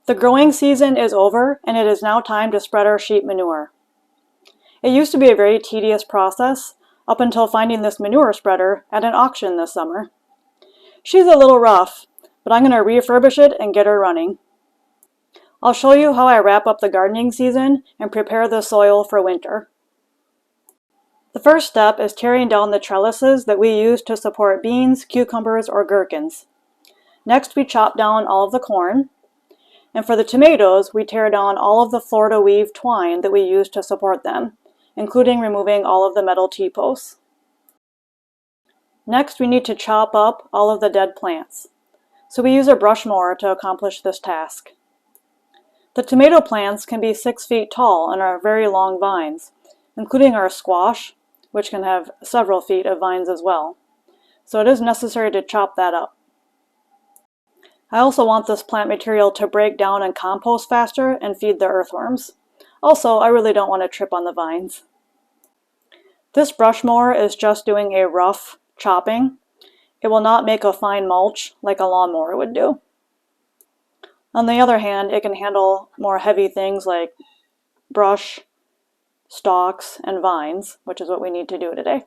The growing season is over, and it is now time to spread our sheep manure. It used to be a very tedious process, up until finding this manure spreader at an auction this summer. She's a little rough, but I'm going to refurbish it and get her running. I'll show you how I wrap up the gardening season and prepare the soil for winter. The first step is tearing down the trellises that we use to support beans, cucumbers, or gherkins. Next, we chop down all of the corn. And for the tomatoes, we tear down all of the Florida weave twine that we use to support them, including removing all of the metal T-posts. Next, we need to chop up all of the dead plants. So we use a brush mower to accomplish this task. The tomato plants can be 6 feet tall and are very long vines, including our squash, which can have several feet of vines as well. So it is necessary to chop that up. I also want this plant material to break down and compost faster and feed the earthworms. Also, I really don't want to trip on the vines. This brush mower is just doing a rough chopping. It will not make a fine mulch like a lawnmower would do. On the other hand, it can handle more heavy things like brush, stalks, and vines, which is what we need to do today.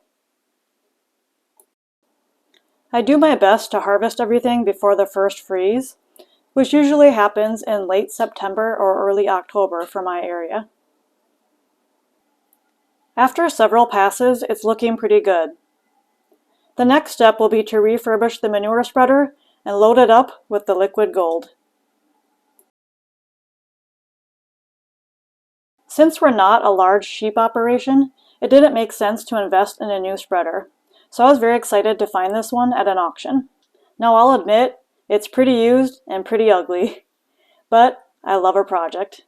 I do my best to harvest everything before the first freeze, which usually happens in late September or early October for my area. After several passes, it's looking pretty good. The next step will be to refurbish the manure spreader and load it up with the liquid gold. Since we're not a large sheep operation, it didn't make sense to invest in a new spreader. So I was very excited to find this one at an auction. Now I'll admit, it's pretty used and pretty ugly, but I love our project.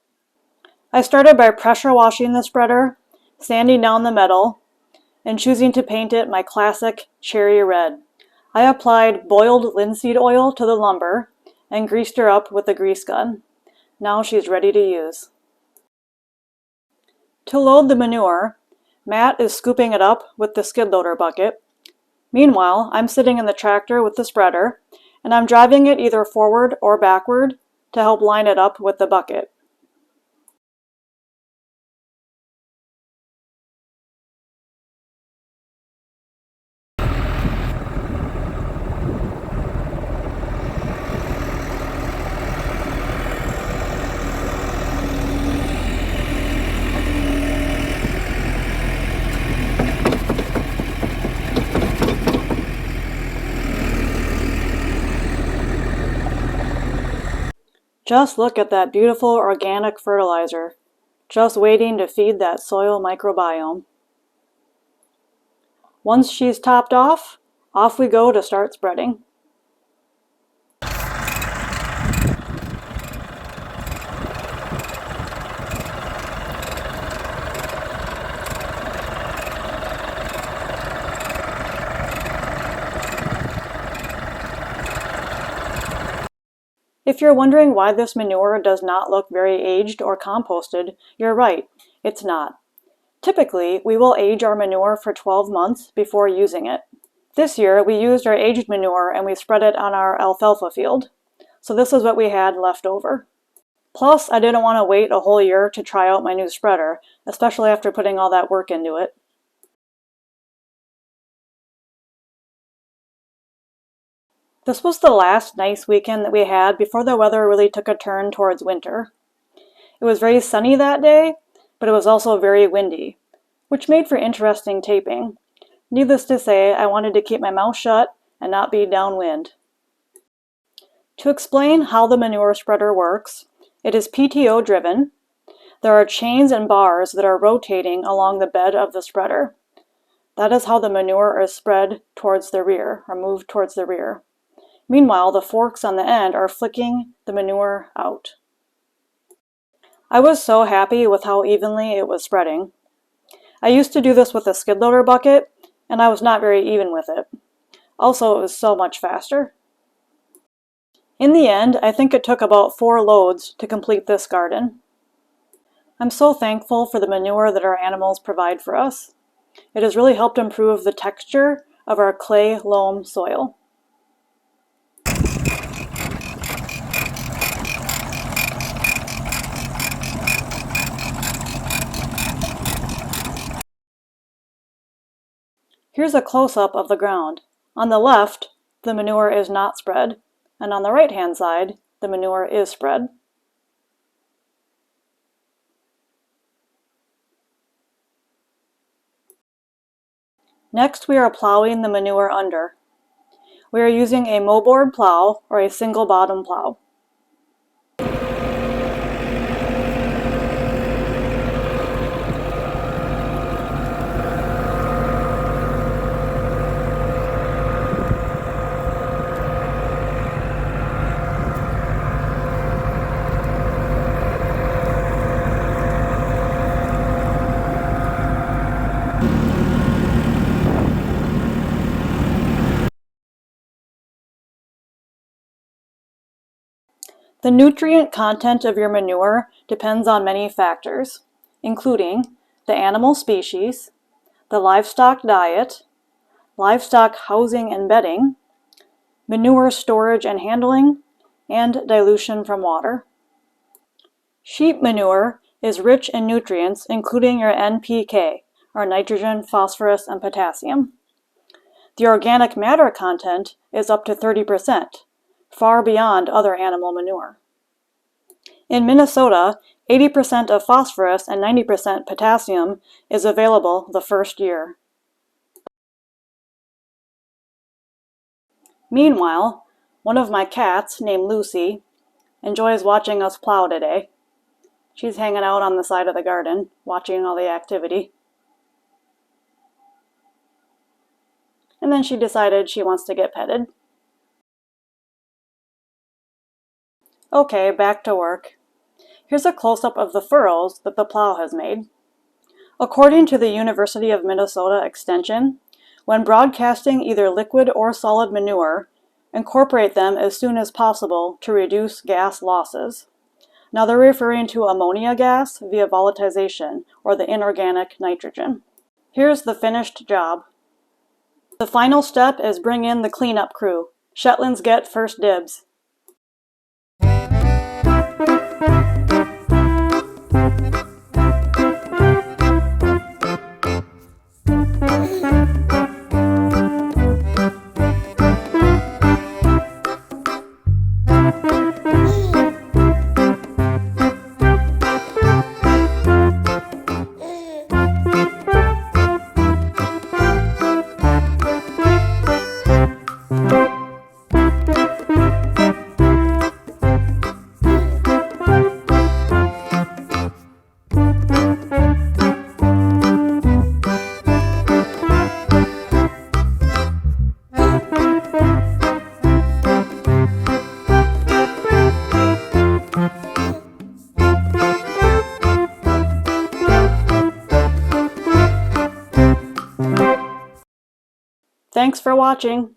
I started by pressure washing the spreader, sanding down the metal, and choosing to paint it my classic cherry red. I applied boiled linseed oil to the lumber and greased her up with a grease gun. Now she's ready to use. To load the manure, Matt is scooping it up with the skid loader bucket. Meanwhile, I'm sitting in the tractor with the spreader, and I'm driving it either forward or backward to help line it up with the bucket. Just look at that beautiful organic fertilizer, just waiting to feed that soil microbiome. Once she's topped off we go to start spreading. If you're wondering why this manure does not look very aged or composted, you're right, it's not. Typically, we will age our manure for 12 months before using it. This year, we used our aged manure and we spread it on our alfalfa field. So this is what we had left over. Plus, I didn't want to wait a whole year to try out my new spreader, especially after putting all that work into it. This was the last nice weekend that we had before the weather really took a turn towards winter. It was very sunny that day, but it was also very windy, which made for interesting taping. Needless to say, I wanted to keep my mouth shut and not be downwind. To explain how the manure spreader works, it is PTO driven. There are chains and bars that are rotating along the bed of the spreader. That is how the manure is spread towards the rear, or moved towards the rear. Meanwhile, the forks on the end are flicking the manure out. I was so happy with how evenly it was spreading. I used to do this with a skid loader bucket, and I was not very even with it. Also, it was so much faster. In the end, I think it took about 4 loads to complete this garden. I'm so thankful for the manure that our animals provide for us. It has really helped improve the texture of our clay loam soil. Here's a close-up of the ground. On the left, the manure is not spread, and on the right-hand side, the manure is spread. Next, we are plowing the manure under. We are using a moldboard plow or a single bottom plow. The nutrient content of your manure depends on many factors, including the animal species, the livestock diet, livestock housing and bedding, manure storage and handling, and dilution from water. Sheep manure is rich in nutrients including your NPK, or nitrogen, phosphorus, and potassium. The organic matter content is up to 30%, far beyond other animal manure. In Minnesota, 80% of phosphorus and 90% potassium is available the first year. Meanwhile, one of my cats, named Lucy, enjoys watching us plow today. She's hanging out on the side of the garden, watching all the activity. And then she decided she wants to get petted. Okay, back to work. Here's a close-up of the furrows that the plow has made. According to the University of Minnesota Extension, when broadcasting either liquid or solid manure, incorporate them as soon as possible to reduce gas losses. Now they're referring to ammonia gas via volatilization, or the inorganic nitrogen. Here's the finished job. The final step is bring in the cleanup crew. Shetlands get first dibs. Thanks for watching.